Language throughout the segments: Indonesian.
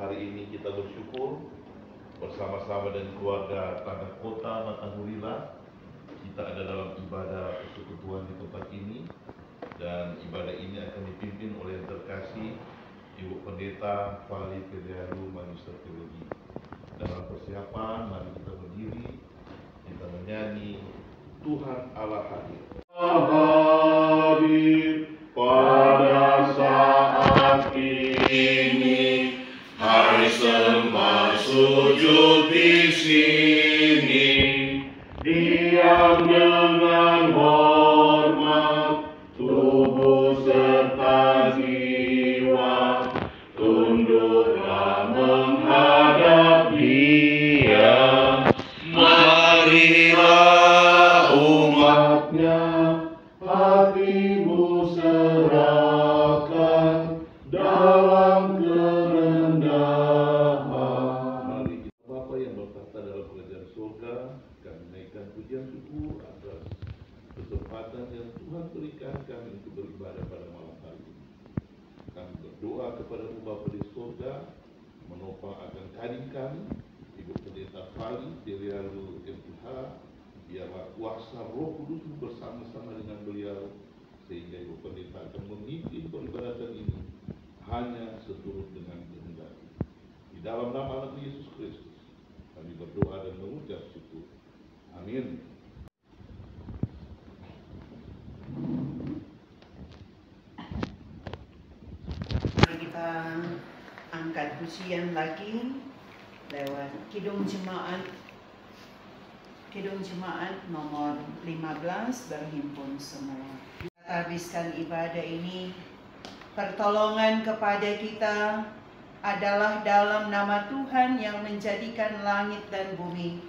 hari ini kita bersyukur bersama-sama dengan keluarga Tanah Kota Matahurila. Kita ada dalam ibadah persekutuan di tempat ini, dan ibadah ini akan dipimpin oleh yang terkasih Ibu Pendeta Fali Kediaru Magister Teologi. Dalam persiapan, mari kita berdiri, kita menyanyi Tuhan Allah hadir. Hadir pada saat ini, hai sembah sujud di sini, diam dengan hormat, tubuh serta jiwa, tunduklah menghadap Dia. Marilah umatnya, hatimu serahkan dalam kerendahan. Mari kita, Bapa yang bertahta dalam kerajaan surga, kami naikkan pujian syukur atas kesempatan yang Tuhan berikan kami untuk beribadah pada malam hari ini. Kami berdoa kepada Bapa di surga, menopang akan kadim kami, Ibu Pendeta Fali Kediaru MPH, biarlah kuasa Roh Kudus bersama-sama dengan beliau, sehingga Ibu Pendeta akan memimpin peribadatan ini hanya seturut dengan kehendak. Di dalam nama Anak Yesus Kristus, kami berdoa dan mengucap syukur. Amin. Mari kita angkat pujian lagi lewat Kidung Jemaat nomor 15, berhimpun semua. Kita habiskan ibadah ini, pertolongan kepada kita adalah dalam nama Tuhan yang menjadikan langit dan bumi,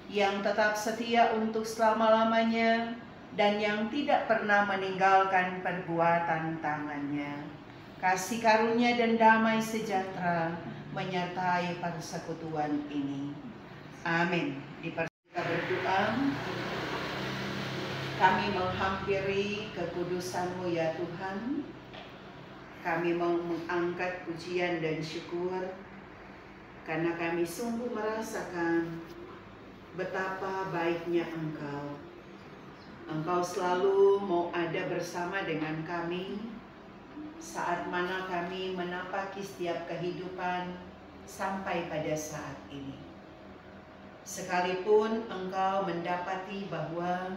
yang tetap setia untuk selama-lamanya dan yang tidak pernah meninggalkan perbuatan tangannya. Kasih karunia dan damai sejahtera menyertai persekutuan ini. Amin. Kita berdoa. Kami menghampiri kekudusan-Mu ya Tuhan. Kami mengangkat pujian dan syukur karena kami sungguh merasakan betapa baiknya Engkau. Engkau selalu mau ada bersama dengan kami saat mana kami menapaki setiap kehidupan sampai pada saat ini. Sekalipun Engkau mendapati bahwa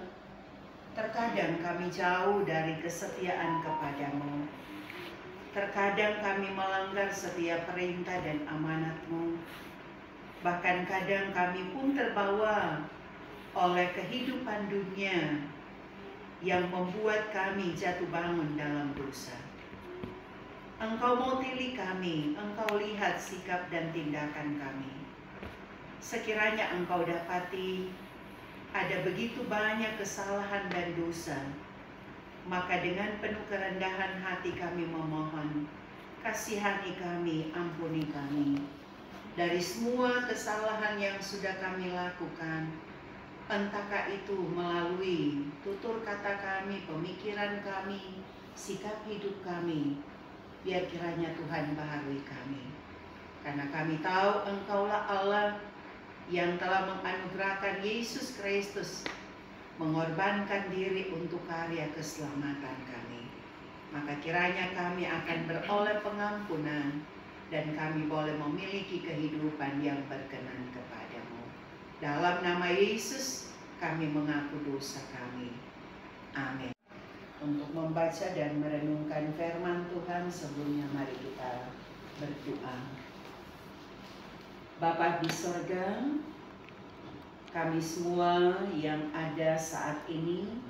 terkadang kami jauh dari kesetiaan kepadamu, terkadang kami melanggar setiap perintah dan amanat-Mu, bahkan kadang kami pun terbawa oleh kehidupan dunia yang membuat kami jatuh bangun dalam dosa. Engkau mau pilih kami, Engkau lihat sikap dan tindakan kami. Sekiranya Engkau dapati ada begitu banyak kesalahan dan dosa, maka dengan penuh kerendahan hati kami memohon, kasihani kami, ampuni kami. Dari semua kesalahan yang sudah kami lakukan, entahkah itu melalui tutur kata kami, pemikiran kami, sikap hidup kami, biar kiranya Tuhan baharui kami. Karena kami tahu Engkaulah Allah yang telah menganugerahkan Yesus Kristus mengorbankan diri untuk karya keselamatan kami. Maka kiranya kami akan beroleh pengampunan dan kami boleh memiliki kehidupan yang berkenan kepadamu. Dalam nama Yesus kami mengaku dosa kami. Amin. Untuk membaca dan merenungkan firman Tuhan, sebelumnya mari kita berdoa. Bapa di sorga, kami semua yang ada saat ini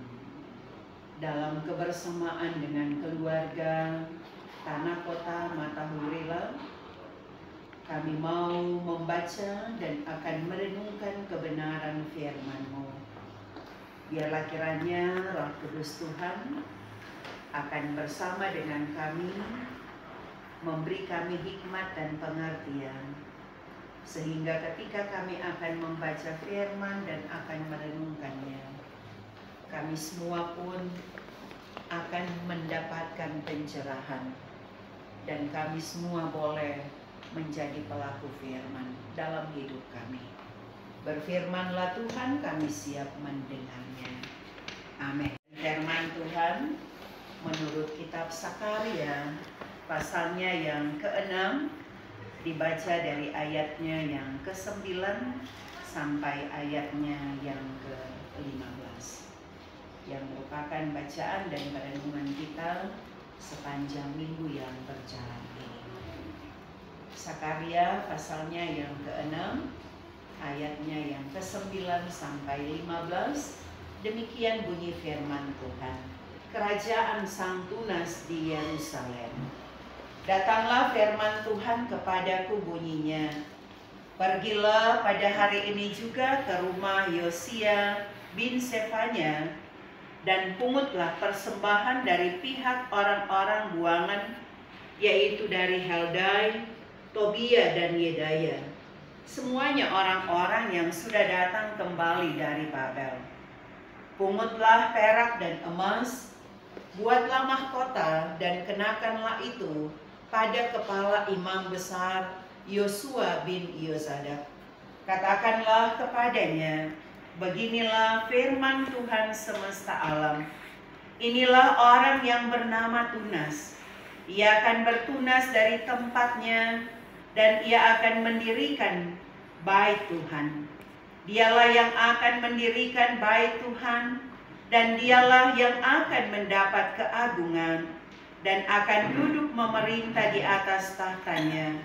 dalam kebersamaan dengan keluarga Tanah Kota Matahurila, kami mau membaca dan akan merenungkan kebenaran firman-Mu. Biarlah kiranya Roh Kudus Tuhan akan bersama dengan kami, memberi kami hikmat dan pengertian, sehingga ketika kami akan membaca firman dan akan merenungkannya, kami semua pun akan mendapatkan pencerahan, dan kami semua boleh menjadi pelaku firman dalam hidup kami. Berfirmanlah Tuhan, kami siap mendengarnya. Amin. Firman Tuhan menurut kitab Sakaria pasalnya yang ke-6, dibaca dari ayatnya yang ke-9 sampai ayatnya yang ke-15, yang merupakan bacaan dan renungan kita sepanjang minggu yang berjalan ini. Sakaria pasalnya yang ke-6, ayatnya yang ke-9 sampai 15, demikian bunyi firman Tuhan. Kerajaan sang tunas di Yerusalem. Datanglah firman Tuhan kepadaku bunyinya, pergilah pada hari ini juga ke rumah Yosia bin Sefanya, dan pungutlah persembahan dari pihak orang-orang buangan, yaitu dari Heldai, Tobia, dan Yedaya, semuanya orang-orang yang sudah datang kembali dari Babel. Pungutlah perak dan emas, buatlah mahkota, dan kenakanlah itu pada kepala imam besar Yosua bin Yozadak. Katakanlah kepadanya, beginilah firman Tuhan semesta alam. Inilah orang yang bernama Tunas. Ia akan bertunas dari tempatnya, dan ia akan mendirikan bait Tuhan. Dialah yang akan mendirikan bait Tuhan, dan dialah yang akan mendapat keagungan, dan akan duduk memerintah di atas tahtanya.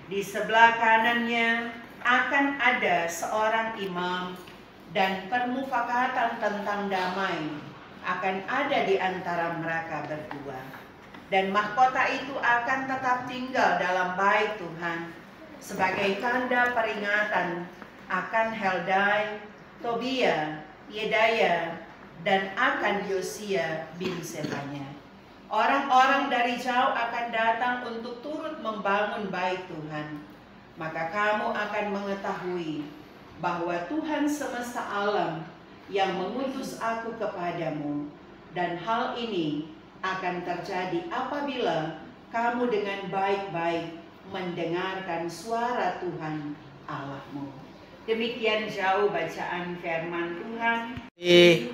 Di sebelah kanannya akan ada seorang imam, dan permufakatan tentang damai akan ada di antara mereka berdua. Dan mahkota itu akan tetap tinggal dalam bait Tuhan sebagai tanda peringatan akan Heldai, Tobia, Yedaya, dan akan Yosia bin Sefanya. Orang-orang dari jauh akan datang untuk turut membangun bait Tuhan. Maka kamu akan mengetahui bahwa Tuhan semesta alam yang mengutus aku kepadamu, dan hal ini akan terjadi apabila kamu dengan baik-baik mendengarkan suara Tuhan Allahmu. Demikian jauh bacaan firman Tuhan.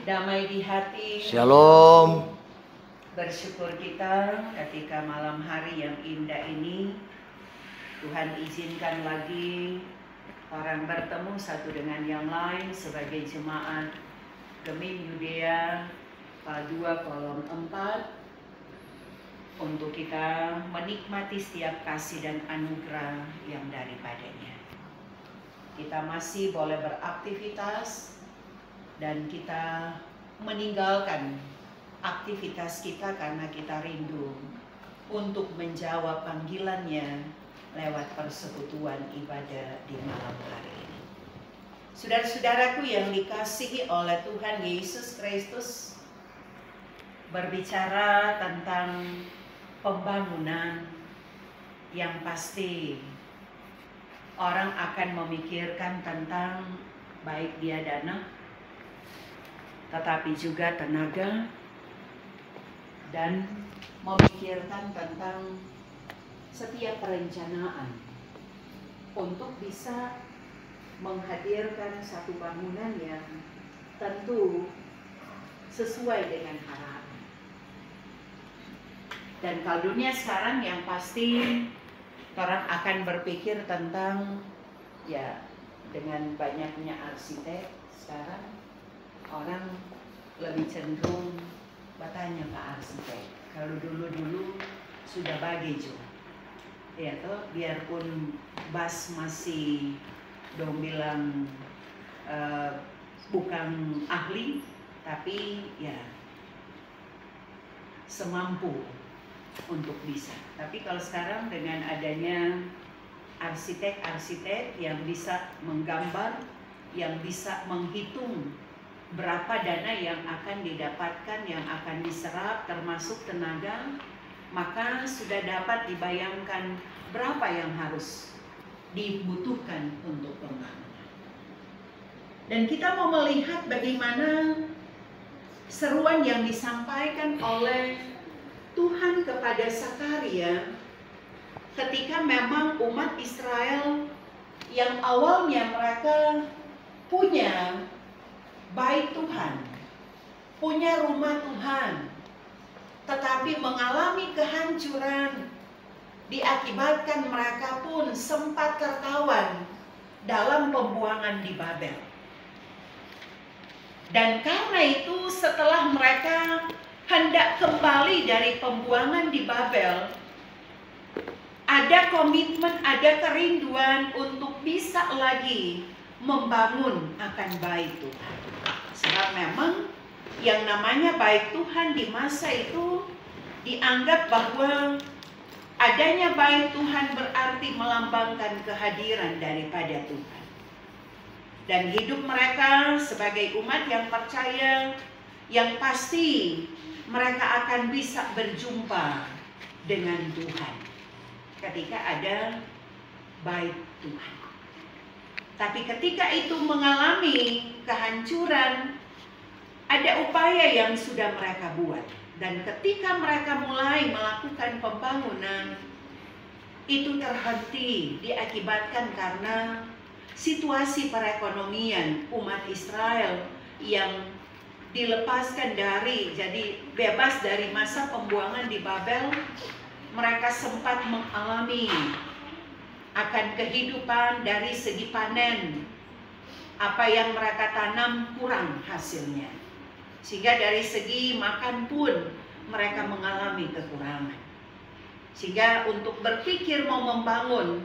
Damai di hati. Shalom. Bersyukur kita ketika malam hari yang indah ini Tuhan izinkan lagi orang bertemu satu dengan yang lain sebagai jemaat Gemim Yudea Pal 2 kolom 4 untuk kita menikmati setiap kasih dan anugerah yang daripadanya. Kita masih boleh beraktivitas dan kita meninggalkan aktivitas kita karena kita rindu untuk menjawab panggilannya lewat persekutuan ibadah di malam hari ini. Saudara-saudaraku yang dikasihi oleh Tuhan Yesus Kristus, berbicara tentang pembangunan yang pasti orang akan memikirkan tentang baik dia dana, tetapi juga tenaga, dan memikirkan tentang setiap perencanaan untuk bisa menghadirkan satu bangunan yang tentu sesuai dengan harapan. Dan kalau dunia sekarang yang pasti orang akan berpikir tentang, ya, dengan banyaknya arsitek sekarang orang lebih cenderung bertanya ke arsitek. Kalau dulu sudah bagi juga, ya toh, biarpun Bas masih dong bilang bukan ahli, tapi ya semampu untuk bisa. Tapi kalau sekarang dengan adanya arsitek-arsitek yang bisa menggambar, yang bisa menghitung berapa dana yang akan didapatkan, yang akan diserap termasuk tenaga, maka sudah dapat dibayangkan berapa yang harus dibutuhkan untuk pembangunan. Dan kita mau melihat bagaimana seruan yang disampaikan oleh Tuhan kepada Sakaria ketika memang umat Israel yang awalnya mereka punya bait Tuhan, punya rumah Tuhan, tetapi mengalami kehancuran, diakibatkan mereka pun sempat tertawan dalam pembuangan di Babel. Dan karena itu setelah mereka hendak kembali dari pembuangan di Babel, ada komitmen, ada kerinduan untuk bisa lagi membangun akan bait Tuhan. Sebab memang yang namanya bait Tuhan di masa itu dianggap bahwa adanya bait Tuhan berarti melambangkan kehadiran daripada Tuhan. Dan hidup mereka sebagai umat yang percaya, yang pasti mereka akan bisa berjumpa dengan Tuhan ketika ada bait Tuhan. Tapi ketika itu mengalami kehancuran, ada upaya yang sudah mereka buat. Dan ketika mereka mulai melakukan pembangunan, itu terhenti diakibatkan karena situasi perekonomian umat Israel yang dilepaskan jadi bebas dari masa pembuangan di Babel. Mereka sempat mengalami akan kehidupan dari segi panen. Apa yang mereka tanam kurang hasilnya, sehingga dari segi makan pun mereka mengalami kekurangan. Sehingga untuk berpikir mau membangun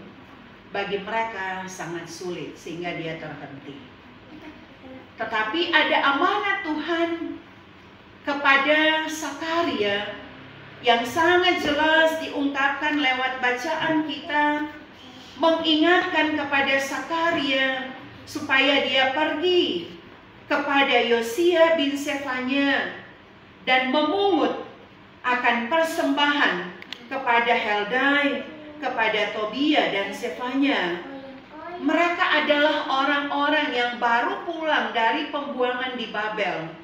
bagi mereka sangat sulit, sehingga dia terhenti. Tetapi ada amanat Tuhan kepada Sakaria yang sangat jelas diungkapkan lewat bacaan kita, mengingatkan kepada Sakaria supaya dia pergi kepada Yosia bin Sefanya dan memungut akan persembahan kepada Heldai, kepada Tobia dan Sefanya. Mereka adalah orang-orang yang baru pulang dari pembuangan di Babel,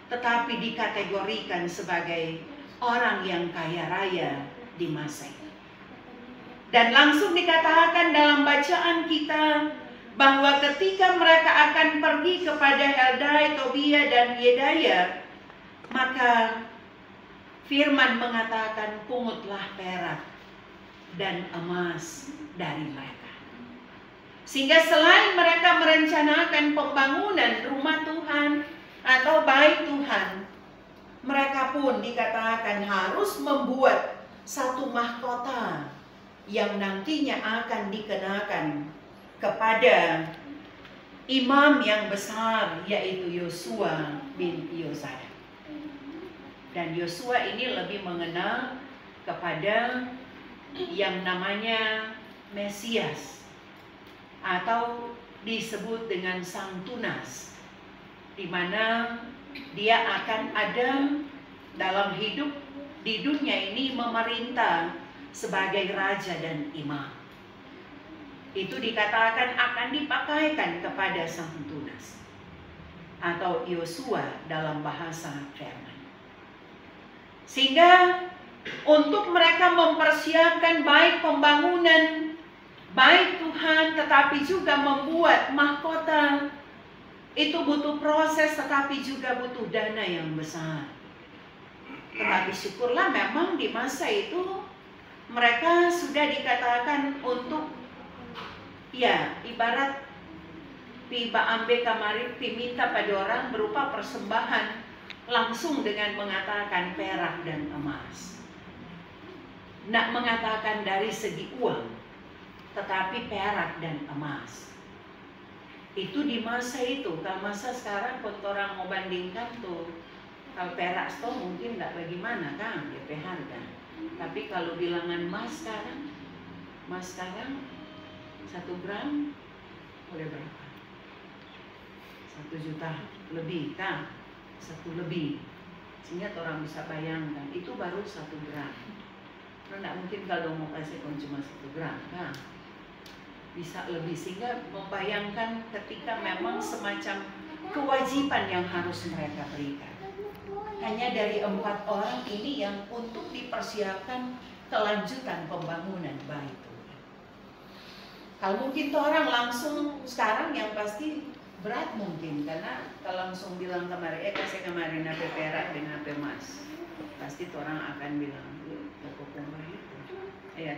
tetapi dikategorikan sebagai orang yang kaya raya di masa itu. Dan langsung dikatakan dalam bacaan kita bahwa ketika mereka akan pergi kepada Heldai, Tobia dan Yedaya, maka firman mengatakan, pungutlah perak dan emas dari mereka. Sehingga selain mereka merencanakan pembangunan rumah Tuhan atau bait Tuhan, mereka pun dikatakan harus membuat satu mahkota yang nantinya akan dikenakan kepada imam yang besar, yaitu Yosua bin Yosadak. Dan Yosua ini lebih mengenal kepada yang namanya Mesias, atau disebut dengan Sang Tunas, di mana dia akan ada dalam hidup di dunia ini memerintah sebagai raja dan imam. Itu dikatakan akan dipakaikan kepada Sang Tunas atau Yosua dalam bahasa Firman. Sehingga untuk mereka mempersiapkan baik pembangunan baik Tuhan, tetapi juga membuat mahkota, itu butuh proses, tetapi juga butuh dana yang besar. Tetapi syukurlah memang di masa itu mereka sudah dikatakan untuk, ya, ibarat piba ambe kamari piminta pada orang berupa persembahan langsung dengan mengatakan perak dan emas. Nak mengatakan dari segi uang, tetapi perak dan emas. Itu di masa itu. Kalau masa sekarang orang mau bandingkan tuh, kalau perak itu mungkin tidak bagaimana kan DP harga. Tapi kalau bilangan emas sekarang 1 gram boleh berapa? 1 juta lebih kan? 1 lebih. Sehingga orang bisa bayangkan itu baru 1 gram. Tidak mungkin kalau mau kasih cuma 1 gram kan? Bisa lebih, sehingga membayangkan ketika memang semacam kewajiban yang harus mereka berikan. Hanya dari 4 orang ini yang untuk dipersiapkan kelanjutan pembangunan bait Tuhan. Kalau mungkin tuh orang langsung sekarang yang pasti berat mungkin, karena kalau langsung bilang kemarin, kasih kemarin HP perak dan HP emas, pasti tuh orang akan bilang, ya,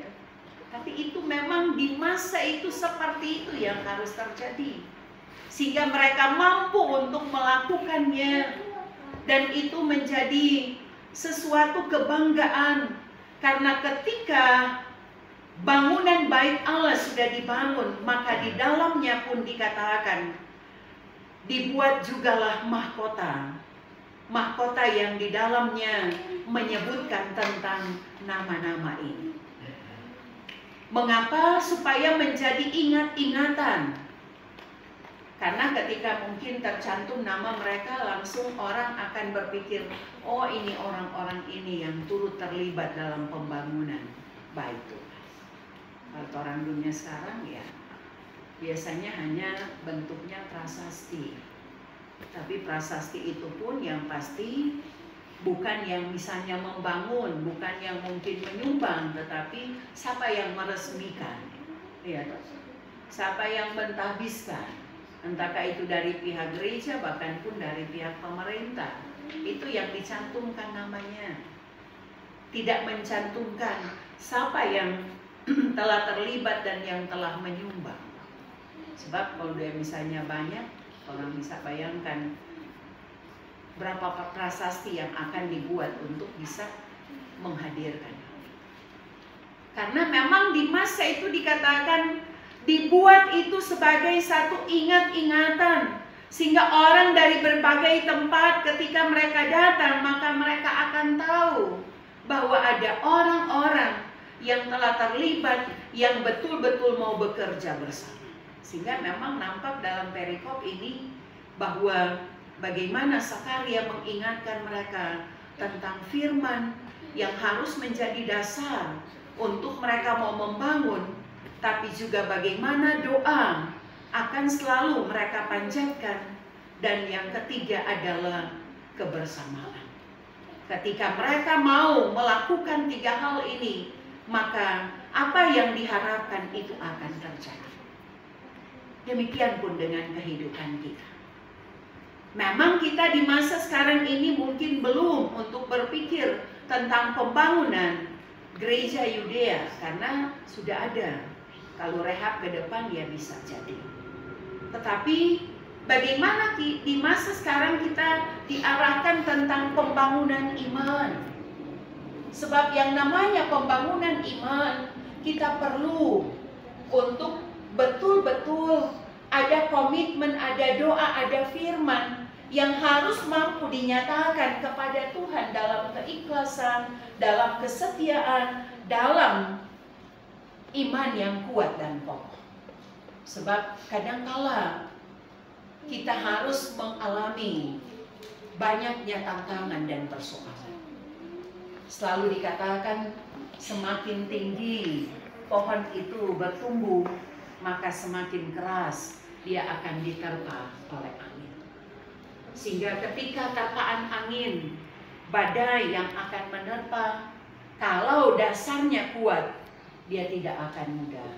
tapi itu memang di masa itu seperti itu yang harus terjadi, sehingga mereka mampu untuk melakukannya, dan itu menjadi sesuatu kebanggaan, karena ketika bangunan bait Allah sudah dibangun, maka di dalamnya pun dikatakan dibuat jugalah mahkota, mahkota yang di dalamnya menyebutkan tentang nama-nama ini. Mengapa? Supaya menjadi ingat-ingatan. Karena ketika mungkin tercantum nama mereka, langsung orang akan berpikir, oh ini orang-orang ini yang turut terlibat dalam pembangunan bait Tuhan. Kalau orang dunia sekarang ya biasanya hanya bentuknya prasasti. Tapi prasasti itu pun yang pasti bukan yang misalnya membangun, bukan yang mungkin menyumbang, tetapi siapa yang meresmikan, ya, siapa yang mentahbiskan, entahkah itu dari pihak gereja, bahkan pun dari pihak pemerintah, itu yang dicantumkan namanya. Tidak mencantumkan siapa yang telah terlibat dan yang telah menyumbang. Sebab kalau dia misalnya banyak, orang bisa bayangkan berapa prasasti yang akan dibuat untuk bisa menghadirkan. Karena memang di masa itu dikatakan dibuat itu sebagai satu ingat-ingatan, sehingga orang dari berbagai tempat ketika mereka datang, maka mereka akan tahu bahwa ada orang-orang yang telah terlibat, yang betul-betul mau bekerja bersama. Sehingga memang nampak dalam perikop ini bahwa bagaimana Sakaria mengingatkan mereka tentang firman yang harus menjadi dasar untuk mereka mau membangun, tapi juga bagaimana doa akan selalu mereka panjatkan, dan yang ketiga adalah kebersamaan. Ketika mereka mau melakukan tiga hal ini, maka apa yang diharapkan itu akan terjadi. Demikian pun dengan kehidupan kita. Memang kita di masa sekarang ini mungkin belum untuk berpikir tentang pembangunan gereja Yudea, karena sudah ada. Kalau rehab ke depan ya bisa jadi. Tetapi bagaimana di masa sekarang kita diarahkan tentang pembangunan iman. Sebab yang namanya pembangunan iman, kita perlu untuk betul-betul ada komitmen, ada doa, ada firman yang harus mampu dinyatakan kepada Tuhan dalam keikhlasan, dalam kesetiaan, dalam iman yang kuat dan kokoh. Sebab kadangkala kita harus mengalami banyaknya tantangan dan persoalan. Selalu dikatakan semakin tinggi pohon itu bertumbuh, maka semakin keras dia akan diterpa oleh angin. Sehingga ketika terpaan angin, badai yang akan menerpa, kalau dasarnya kuat, dia tidak akan mudah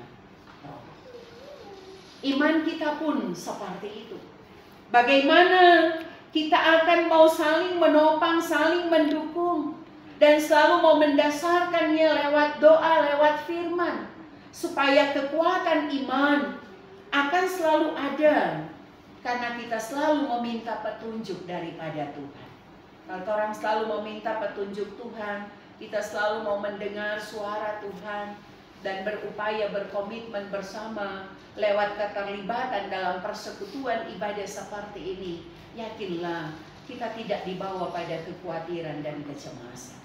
roboh. Iman kita pun seperti itu. Bagaimana kita akan mau saling menopang, saling mendukung, dan selalu mau mendasarkannya lewat doa, lewat firman, supaya kekuatan iman akan selalu ada, karena kita selalu meminta petunjuk daripada Tuhan. Kalau orang selalu meminta petunjuk Tuhan, kita selalu mau mendengar suara Tuhan dan berupaya berkomitmen bersama lewat keterlibatan dalam persekutuan ibadah seperti ini. Yakinlah kita tidak dibawa pada kekhawatiran dan kecemasan,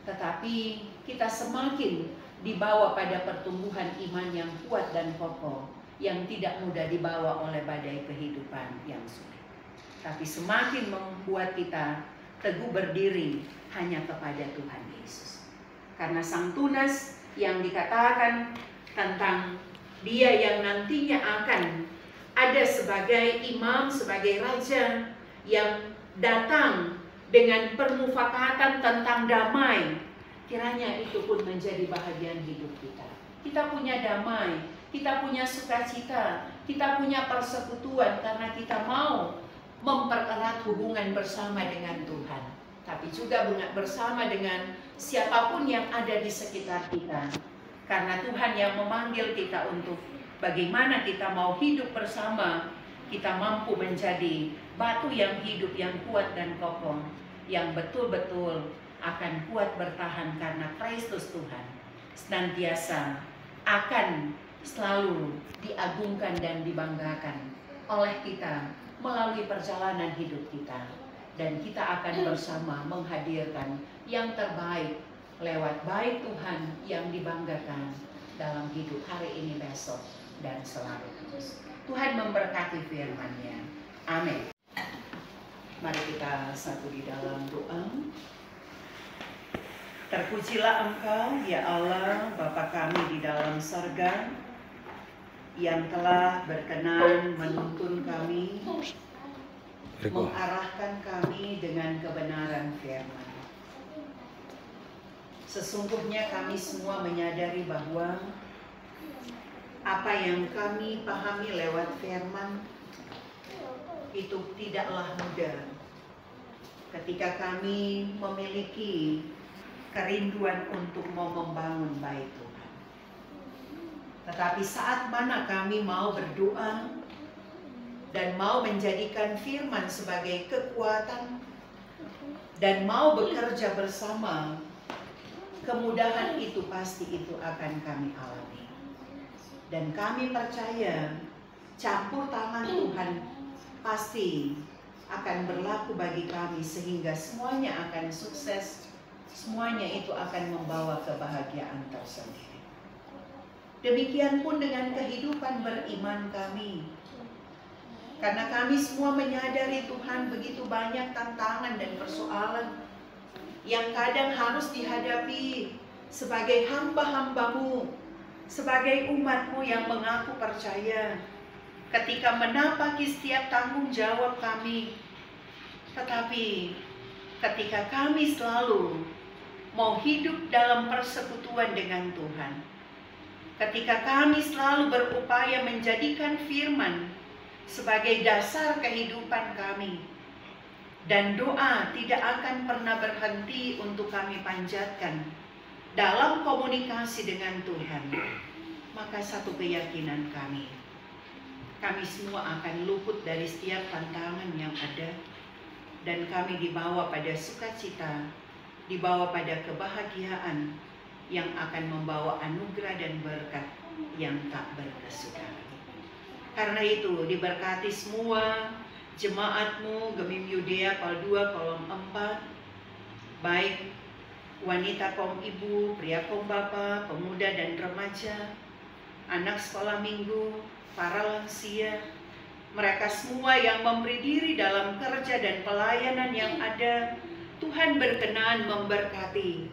tetapi kita semakin dibawa pada pertumbuhan iman yang kuat dan kokoh, yang tidak mudah dibawa oleh badai kehidupan yang sulit, tapi semakin membuat kita teguh berdiri hanya kepada Tuhan Yesus. Karena Sang Tunas yang dikatakan tentang dia yang nantinya akan ada sebagai imam, sebagai raja yang datang dengan permufakatan tentang damai, Kiranya itu pun menjadi bahagian hidup kita. Kita punya damai, kita punya sukacita, kita punya persekutuan karena kita mau mempererat hubungan bersama dengan Tuhan. Tapi juga bersama dengan siapapun yang ada di sekitar kita. Karena Tuhan yang memanggil kita untuk bagaimana kita mau hidup bersama, kita mampu menjadi batu yang hidup, yang kuat dan kokoh, yang betul-betul akan kuat bertahan karena Kristus Tuhan senantiasa akan selalu diagungkan dan dibanggakan oleh kita melalui perjalanan hidup kita. Dan kita akan bersama menghadirkan yang terbaik lewat baik Tuhan yang dibanggakan dalam hidup hari ini, besok, dan selalu. Tuhan memberkati firman-Nya. Amin. Mari kita satu di dalam doa. Terpujilah Engkau, ya Allah, Bapa kami di dalam sorga, yang telah berkenan menuntun kami, mengarahkan kami dengan kebenaran firman. Sesungguhnya kami semua menyadari bahwa apa yang kami pahami lewat firman itu tidaklah mudah. Ketika kami memiliki kerinduan untuk mau membangun bait Tuhan. Tetapi saat mana kami mau berdoa dan mau menjadikan firman sebagai kekuatan dan mau bekerja bersama, kemudahan itu pasti itu akan kami alami. Dan kami percaya campur tangan Tuhan pasti akan berlaku bagi kami sehingga semuanya akan sukses, semuanya itu akan membawa kebahagiaan tersendiri. Demikian pun dengan kehidupan beriman kami. Karena kami semua menyadari Tuhan begitu banyak tantangan dan persoalan yang kadang harus dihadapi sebagai hamba-hambamu, sebagai umatmu yang mengaku percaya ketika menapaki setiap tanggung jawab kami. Tetapi ketika kami selalu mau hidup dalam persekutuan dengan Tuhan, ketika kami selalu berupaya menjadikan firman sebagai dasar kehidupan kami, dan doa tidak akan pernah berhenti untuk kami panjatkan dalam komunikasi dengan Tuhan, maka satu keyakinan kami semua akan luput dari setiap tantangan yang ada, dan kami dibawa pada sukacita, dibawa pada kebahagiaan yang akan membawa anugerah dan berkat yang tak berkesudahan. Karena itu diberkati semua jemaatmu Gemim Yudea Pal 2 Kolom 4, baik wanita kaum ibu, pria kaum bapak, pemuda dan remaja, anak sekolah minggu, para lansia, mereka semua yang memberi diri dalam kerja dan pelayanan yang ada, Tuhan berkenan memberkati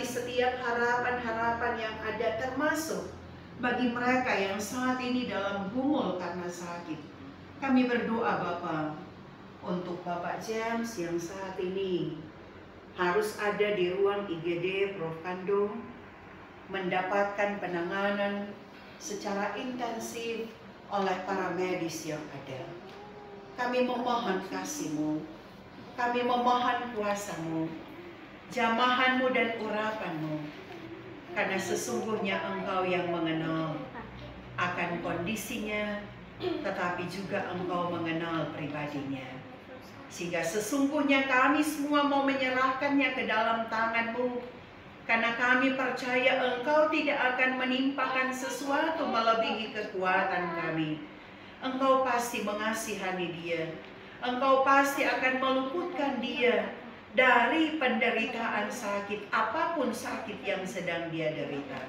setiap harapan-harapan yang ada, termasuk bagi mereka yang saat ini dalam gumul karena sakit. Kami berdoa Bapa untuk Bapak James yang saat ini harus ada di ruang IGD Prof. Kando, mendapatkan penanganan secara intensif oleh para medis yang ada. Kami memohon kasih-Mu, kami memohon kuasa-Mu, jamahan-Mu dan urapan-Mu, karena sesungguhnya Engkau yang mengenal akan kondisinya, tetapi juga Engkau mengenal pribadinya. Sehingga sesungguhnya kami semua mau menyerahkannya ke dalam tangan-Mu, karena kami percaya Engkau tidak akan menimpakan sesuatu melebihi kekuatan kami. Engkau pasti mengasihani dia, Engkau pasti akan meluputkan dia dari penderitaan sakit, apapun sakit yang sedang dia derita.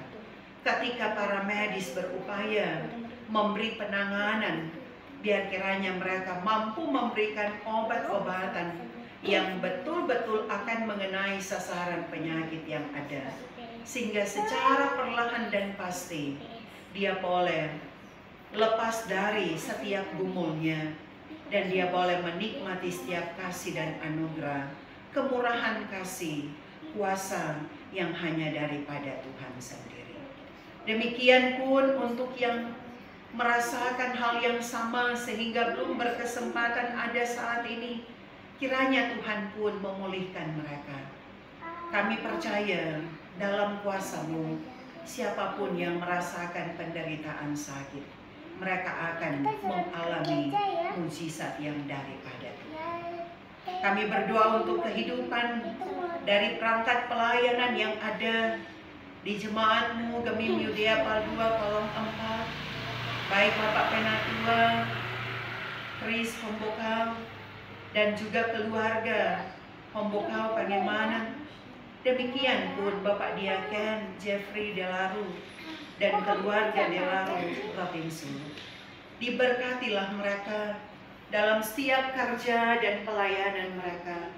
Ketika para medis berupaya memberi penanganan, biar kiranya mereka mampu memberikan obat-obatan yang betul-betul akan mengenai sasaran penyakit yang ada, sehingga secara perlahan dan pasti dia boleh lepas dari setiap gumulnya, dan dia boleh menikmati setiap kasih dan anugerah, kemurahan kasih, kuasa yang hanya daripada Tuhan sendiri. Demikian pun untuk yang merasakan hal yang sama sehingga belum berkesempatan ada saat ini, kiranya Tuhan pun memulihkan mereka. Kami percaya dalam kuasa-Mu, siapapun yang merasakan penderitaan sakit, mereka akan mengalami mujizat yang daripada Tuhan. Kami berdoa untuk kehidupan dari perangkat pelayanan yang ada di jemaat-Mu, Gemim Yudea Paldua Kolom 4, baik Bapak Penatua, Kris Hombokau, dan juga keluarga Hombokau Pangemanan. Demikian pun Bapak Diaken Jeffrey Delaru dan keluarga Delaru Robinson. Diberkatilah mereka dalam setiap kerja dan pelayanan mereka.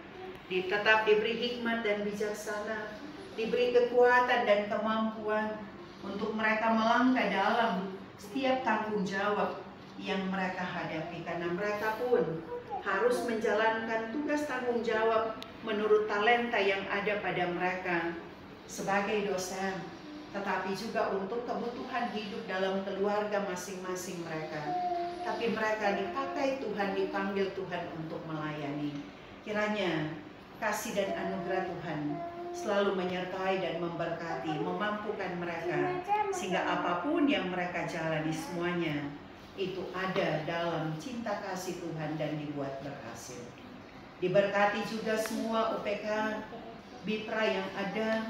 Tetap diberi hikmat dan bijaksana, diberi kekuatan dan kemampuan untuk mereka melangkah dalam setiap tanggung jawab yang mereka hadapi, karena mereka pun harus menjalankan tugas tanggung jawab menurut talenta yang ada pada mereka sebagai dosen, tetapi juga untuk kebutuhan hidup dalam keluarga masing-masing mereka. Tapi mereka dipakai Tuhan, dipanggil Tuhan untuk melayani. Kiranya kasih dan anugerah Tuhan selalu menyertai dan memberkati, memampukan mereka, sehingga apapun yang mereka jalani semuanya itu ada dalam cinta kasih Tuhan dan dibuat berhasil. Diberkati juga semua UPK Bitra yang ada,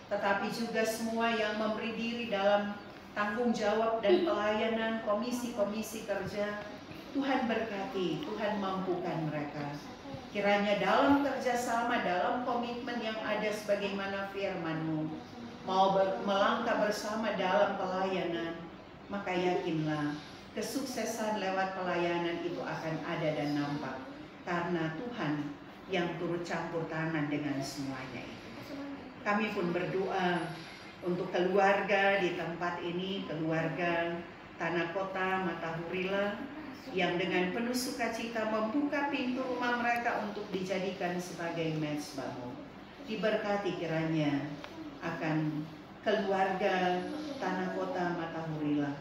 tetapi juga semua yang memberi diri dalam tanggung jawab dan pelayanan komisi-komisi kerja. Tuhan berkati, Tuhan mampukan mereka. Kiranya dalam kerjasama, dalam komitmen yang ada sebagaimana firman-Mu, mau melangkah bersama dalam pelayanan, maka yakinlah kesuksesan lewat pelayanan itu akan ada dan nampak. Karena Tuhan yang turut campur tangan dengan semuanya itu. Kami pun berdoa untuk keluarga di tempat ini, keluarga Tanah Kota Matahurila, yang dengan penuh sukacita membuka pintu rumah mereka untuk dijadikan sebagai mezbah-Mu. Diberkati kiranya akan keluarga Tanah Kota Matahurila,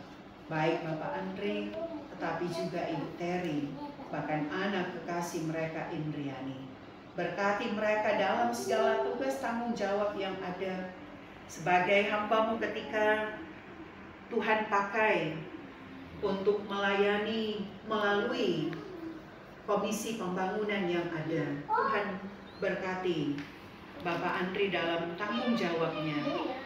baik Bapak Andre, tetapi juga Ibu Terry, bahkan anak kekasih mereka Indriani. Berkati mereka dalam segala tugas tanggung jawab yang ada sebagai hamba-Mu ketika Tuhan pakai untuk melayani melalui komisi pembangunan yang ada. Tuhan berkati Bapak Andri dalam tanggung jawabnya,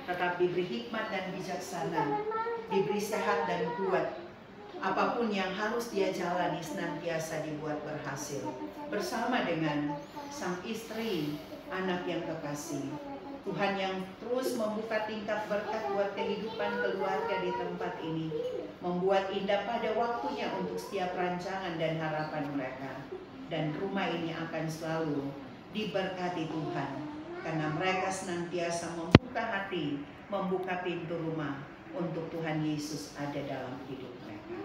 tetap diberi hikmat dan bijaksana, diberi sehat dan kuat. Apapun yang harus dia jalani senantiasa dibuat berhasil bersama dengan sang istri, anak yang kekasih. Tuhan yang terus membuka tingkap berkat buat kehidupan keluarga di tempat ini, membuat indah pada waktunya untuk setiap rancangan dan harapan mereka. Dan rumah ini akan selalu diberkati Tuhan, karena mereka senantiasa membuka hati, membuka pintu rumah untuk Tuhan Yesus ada dalam hidup mereka.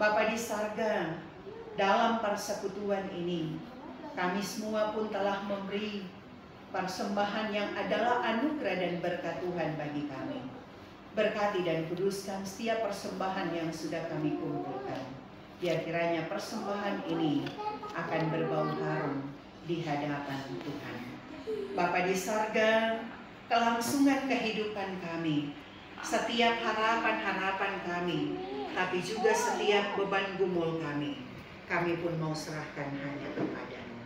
Bapa di Sarga, dalam persekutuan ini, kami semua pun telah memberi persembahan yang adalah anugerah dan berkat Tuhan bagi kami. Berkati dan kuduskan setiap persembahan yang sudah kami kumpulkan. Biar kiranya persembahan ini akan berbau harum di hadapan Tuhan. Bapa di Sarga, kelangsungan kehidupan kami, setiap harapan-harapan kami, tapi juga setiap beban gumul kami pun mau serahkan hanya kepada-Mu.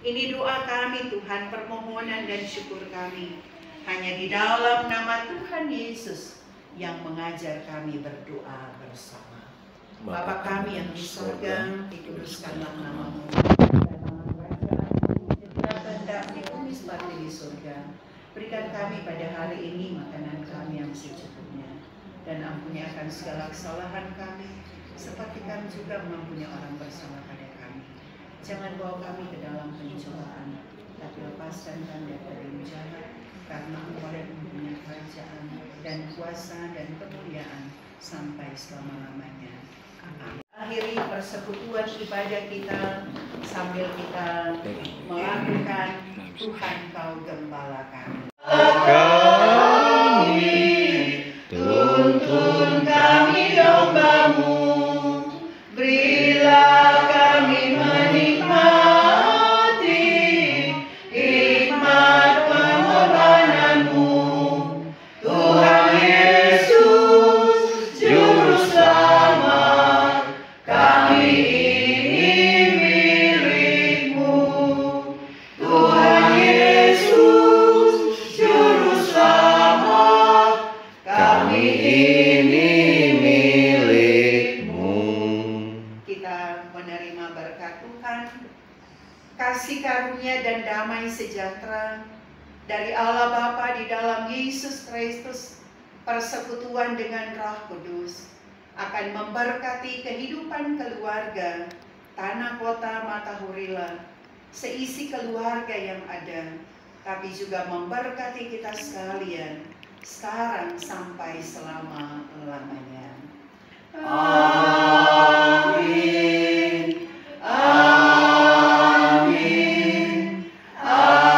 Ini doa kami Tuhan, permohonan dan syukur kami hanya di dalam nama Tuhan Yesus yang mengajar kami berdoa bersama. Bapa kami yang di surga, dikuduskanlah nama-Mu, datanglah kerajaan-Mu, jadilah kehendak-Mu di bumi seperti di surga. Berikan kami pada hari ini makanan kami yang secukupnya, dan ampuni akan segala kesalahan kami, seperti kami juga mengampuni orang bersalah pada kami. Jangan bawa kami ke dalam pencobaan, tapi lepaskan kami dari yang jahat, karena Engkau yang mempunyai kerajaan dan kuasa dan kemuliaan sampai selama-lamanya. Amin. Akhiri persekutuan ibadah kita sambil kita melakukan Tuhan Kau gembala kami. Tuntun kami domba-Mu, berilah kami menikmati hikmat pengorbanan-Mu. Tuhan Yesus, Juru Selamat, kami ini milik-Mu. Tuhan Yesus, Juru Selamat, kami ini milik-Mu. Kita menerima berkat Tuhan, kasih karunia dan damai sejahtera dari Allah Bapa di dalam Yesus Kristus, persekutuan dengan Roh Kudus akan memberkati kehidupan keluarga, tanah kota Matahurila, seisi keluarga yang ada, tapi juga memberkati kita sekalian sekarang sampai selama-lamanya. Amin. Amin. Amin.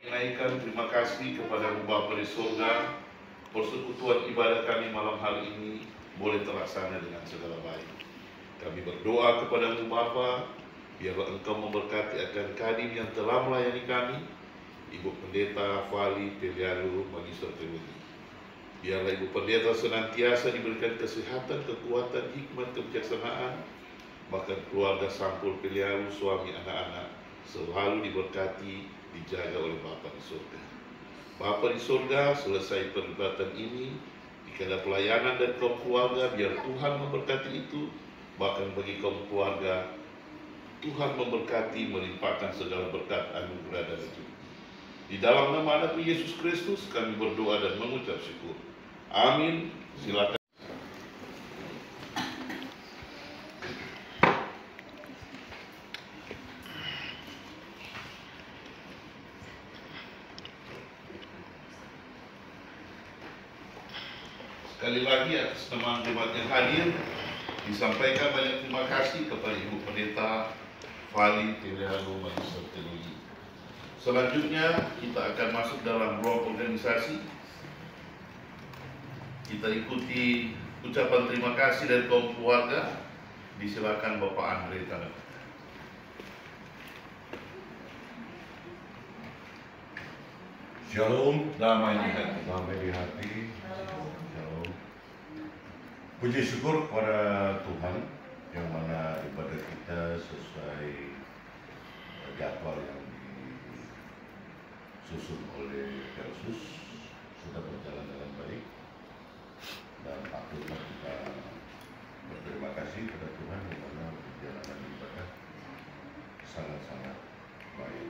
Menaikkan terima kasih kepada Bapa di surga, persekutuan ibadah kami malam hari ini boleh terlaksana dengan segala baik. Kami berdoa kepada-Mu Bapa, biarlah Engkau memberkati akan Kadin yang telah melayani kami, Ibu Pendeta Fali Pelialu Magister Teologi. Biarlah Ibu Pendeta senantiasa diberikan kesehatan, kekuatan, hikmat, kebijaksanaan, bahkan keluarga Sampul Pelialu, suami, anak-anak, selalu diberkati, dijaga oleh Bapa di surga. Bapa di surga, selesai peribadatan ini, dikala pelayanan dan kaum keluarga, biar Tuhan memberkati itu, bahkan bagi kaum keluarga, Tuhan memberkati, melimpahkan segala berkat anugerah dan rezeki. Di dalam nama Anak Yesus Kristus kami berdoa dan mengucap syukur. Amin. Silakan. Sekali lagi atas nama jemaat yang hadir, disampaikan banyak terima kasih kepada Ibu Pendeta Fali Pelialu Magister Teologi. Selanjutnya kita akan masuk dalam ruang organisasi. Kita ikuti ucapan terima kasih dari kaum keluarga. Disilakan Bapak Andre Tanah. Shalom, Damai di hati. damai di hati. Shalom. Puji syukur kepada Tuhan yang mana ibadah kita sesuai jadwal yang disusun oleh Persus sudah berjalan dengan baik, dan patutlah kita berterima kasih kepada Tuhan yang mana perjalanan ibadah sangat-sangat baik.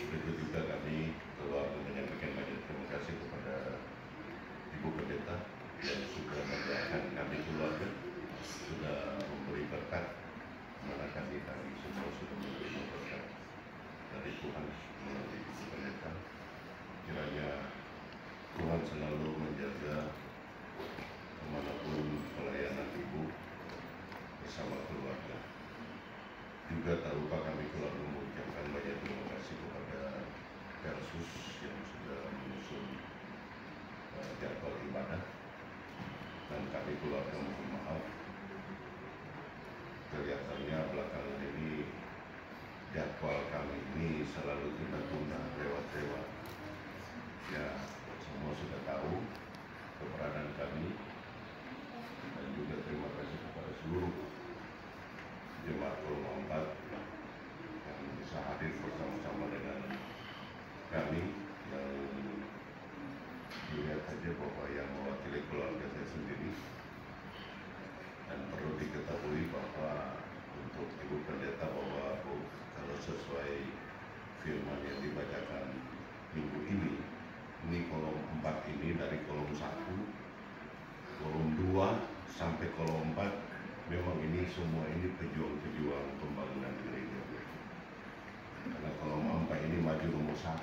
Begitu juga kami keluarga menyampaikan banyak terima kasih kepada Ibu Pendeta yang sudah mendoakan kami keluarga, sudah memberi berkat, mana kami semua sudah menerima berkat dari Tuhan melalui Ibu Pendeta. Kiranya Tuhan selalu menjaga kemanapun pelayanan Ibu bersama keluarga. Juga tak lupa kami keluarga mengucapkan banyak terima kasih kepada Persus yang sudah menyusun jadwal ibadah, dan kami keluarga mohon maaf kelihatannya belakangan ini jadwal kami ini selalu tunda-tunda, lewat-lewat. Ya, semua sudah tahu keberadaan kami, dan juga terima kasih kepada seluruh jemaat Kolom 4 yang bisa hadir bersama-sama dengan kami. Yang dilihat saja bahwa yang mewakili keluarga saya sendiri, dan perlu diketahui bahwa untuk Ibu Pendeta bahwa kalau sesuai firman yang dibacakan minggu ini kolom 4 ini dari kolom 1, kolom 2 sampai kolom 4 memang ini semua ini pejuang-pejuang pembangunan gereja. Karena kolom 4 ini maju nomor 1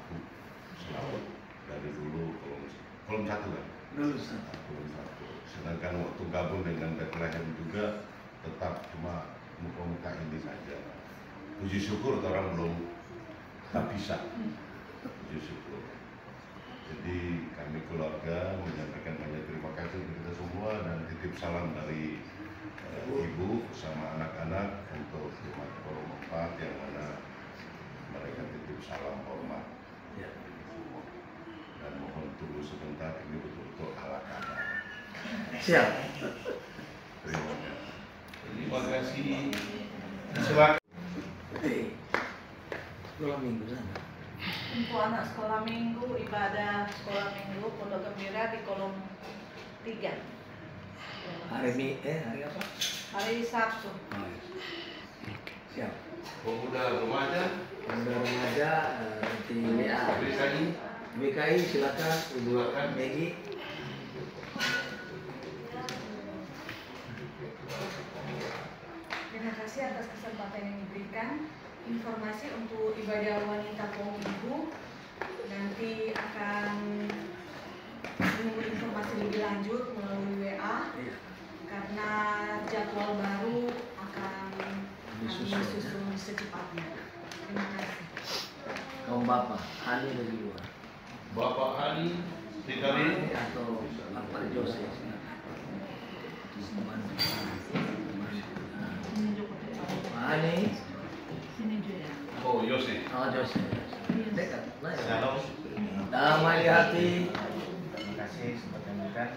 selalu dari dulu kolom 1 kan? Kolom 1. Sedangkan waktu gabung dengan Bethlehem juga tetap cuma muka-muka ini saja. Puji syukur orang belum bisa. Puji syukur. Jadi kami keluarga menyampaikan banyak terima kasih kepada kita semua dan titip salam dari ibu sama anak-anak untuk Jemaat Korum 4 yang mana mereka titip salam hormat. Dan mohon tunggu sebentar, ini betul-betul ala kabar. Siap. Terima kasih. Silakan. Sekolah minggu sana. Untuk anak sekolah minggu, ibadah sekolah minggu Pondok Gembira di kolom 3. Hari apa? Hari Sabtu. Siap. Pemuda remaja, Remaja di WA. BKI silakan Ibu Megi. Terima kasih atas kesempatan yang diberikan. Informasi untuk ibadah wanita kaum ibu nanti akan menunggu informasi lebih lanjut melalui WA karena jadwal baru akan disusun secepatnya. Terima kasih. Kaum Bapak, Hani dari luar. Bapak Hani Sikari Atau Bapak Jose. Pak Hani. Oh Yose. Oh Jose. Dekat. Shalom. Damai di hati. Terima kasih sempat menunjukkan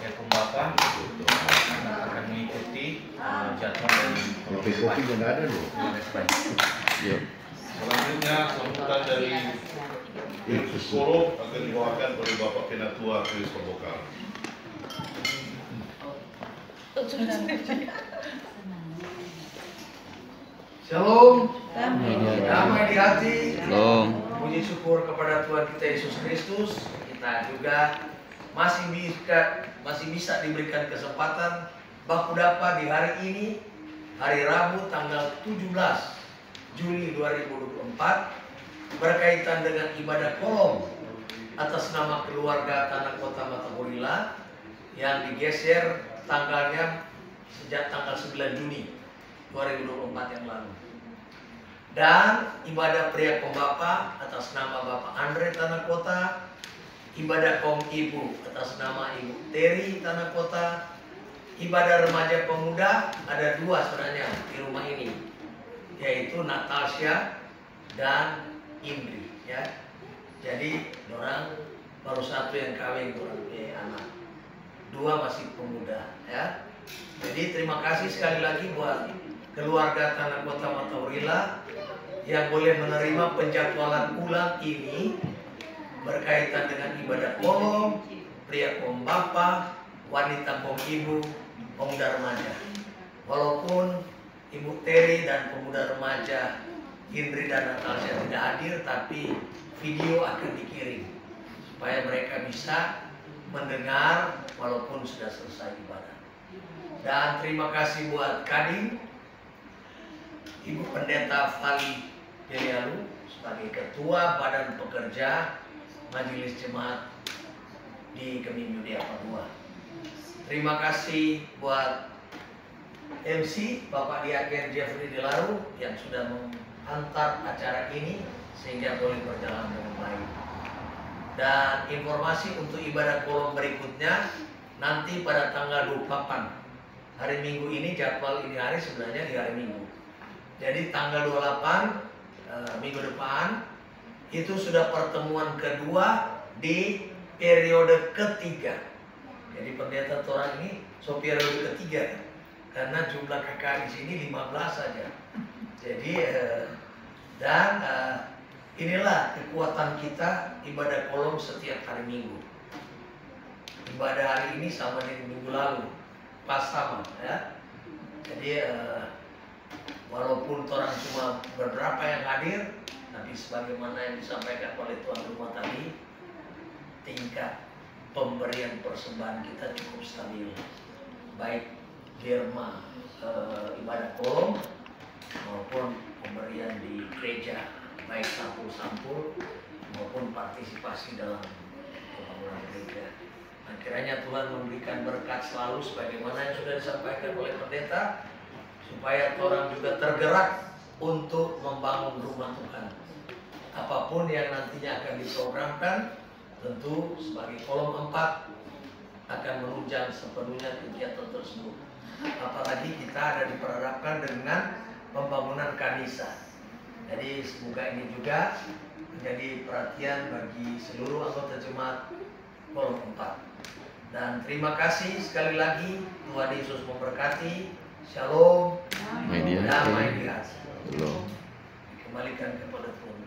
Ketum Bapak akan mengikuti jadwal dari Kopi juga ada loh. Selanjutnya sambutan dari Yesus Korum akan dibawakan oleh Bapak Penatua Kris Pembokal. Shalom. Damai di hati. Shalom. Puji syukur kepada Tuhan kita Yesus Kristus. Kita juga masih bisa diberikan kesempatan baku dapat di hari ini, hari Rabu tanggal 17 Juli 2024, berkaitan dengan ibadah kolom atas nama keluarga Tanah Kota Matahorila yang digeser tanggalnya sejak tanggal 9 Juni 2024 yang lalu. Dan ibadah pria pembapa atas nama Bapak Andre Tanah Kota, ibadah kaum ibu atas nama Ibu Teri Tanah Kota, ibadah remaja pemuda ada 2 sebenarnya di rumah ini, yaitu Natasha dan Indri. Ya, jadi orang baru 1 yang kawin, orang punya anak, 2 masih pemuda. Ya, jadi terima kasih sekali lagi buat keluarga Tanah Kota Matahorila yang boleh menerima penjadwalan ulang ini berkaitan dengan ibadah kolom, pria kaum bapa, wanita kaum ibu, pemuda remaja. Walaupun Ibu Teri dan pemuda remaja Indri dan Natasha tidak hadir, tapi video akan dikirim supaya mereka bisa mendengar walaupun sudah selesai ibadah. Dan terima kasih buat Kadin, Ibu Pendeta Fali Delialu sebagai Ketua Badan Pekerja Majelis Jemaat di Kemim Yudia Papua. Terima kasih buat MC Bapak Diaken Jeffrey Delaru yang sudah menghantar acara ini sehingga boleh berjalan dengan baik. Dan informasi untuk ibadah kolom berikutnya nanti pada tanggal 28 hari Minggu ini, jadwal ini hari sebenarnya di hari Minggu. Jadi tanggal 28 minggu depan itu sudah pertemuan kedua di periode ketiga. Jadi pendeta Torah ini periode ketiga karena jumlah kakak di sini 15 saja. Jadi inilah kekuatan kita ibadah kolom setiap hari Minggu. Ibadah hari ini sama dengan minggu lalu, pas sama ya. Jadi walaupun orang cuma beberapa yang hadir, tapi sebagaimana yang disampaikan oleh tuan rumah tadi, tingkat pemberian persembahan kita cukup stabil, baik derma ibadah kolom maupun pemberian di gereja, baik sampul-sampul maupun partisipasi dalam pembangunan gereja. Nah, kiranya Tuhan memberikan berkat selalu sebagaimana yang sudah disampaikan oleh pendeta, supaya orang juga tergerak untuk membangun rumah Tuhan. Apapun yang nantinya akan diprogramkan, tentu sebagai kolom 4 akan menunjang sepenuhnya kegiatan tersebut. Apalagi kita ada diperhadapkan dengan pembangunan kanisa. Jadi semoga ini juga menjadi perhatian bagi seluruh anggota jemaat kolom 4. Dan terima kasih sekali lagi, Tuhan Yesus memberkati. Shalom. Damai di hati. Dikembalikan kepada Tuhan.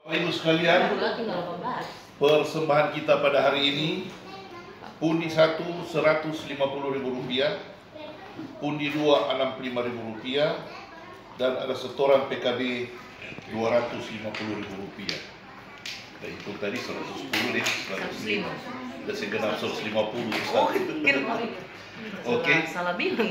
Bapak Ibu sekalian, persembahan kita pada hari ini, pundi 1 Rp150.000, pundi 2 Rp65.000, dan ada setoran PKB Rp250.000. Dan itu tadi 110 nih, 105. Dan segenap 150. Oke. Salah bingung.